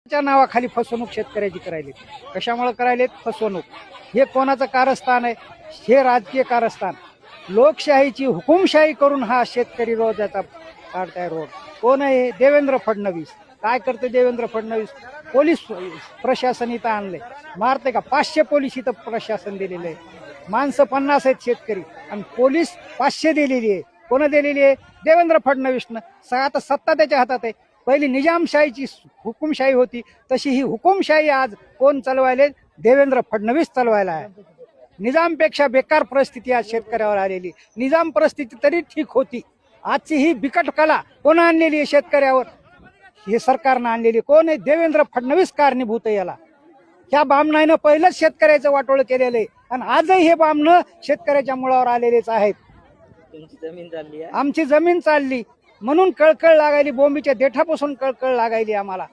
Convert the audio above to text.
च्या नावाखाली फसवणूक शेतकऱ्याची करायली. कशामुळे करायलेत फसवणूक? हे कोणाचं कारस्थान आहे? हे राजकीय कारस्थान. लोकशाहीची हुकुमशाही करून हा शेतकरी रोजाचा काढताय रोड. कोण आहे? देवेंद्र फडणवीस. काय करते देवेंद्र फडणवीस? पोलीस प्रशासन इथं आणलंय. मारते का? 500 पोलीस इथं प्रशासन दिलेलं आहे. माणसं 50 आहेत शेतकरी आणि पोलीस 500 दिलेली आहे. कोण दिलेली आहे? देवेंद्र फडणवीसनं. आता सत्ता त्याच्या हातात आहे. पहिली निजामशाहीची हुकुमशाही होती, तशी ही हुकुमशाही आज कोण चालवायले? देवेंद्र फडणवीस चालवायला आहे. निजामपेक्षा बेकार परिस्थिती आज शेतकऱ्यावर आलेली. निजाम परिस्थिती तरी ठीक होती. आजची ही बिकट कला कोण आणलेली आहे शेतकऱ्यावर? हे सरकारनं आणलेली. कोण आहे? देवेंद्र फडणवीस कारणीभूत आहे याला. ह्या बामणानं पहिलंच शेतकऱ्याचं वाटोळ केलेलं आहे आणि आजही हे बामणं शेतकऱ्याच्या मुळावर आलेलेच आहेत. तुमची जमीन चालली आहे. आमची जमीन चालली म्हणून कळकळ लागायली. बोंबीच्या देठापासून कळकळ लागायली आम्हाला.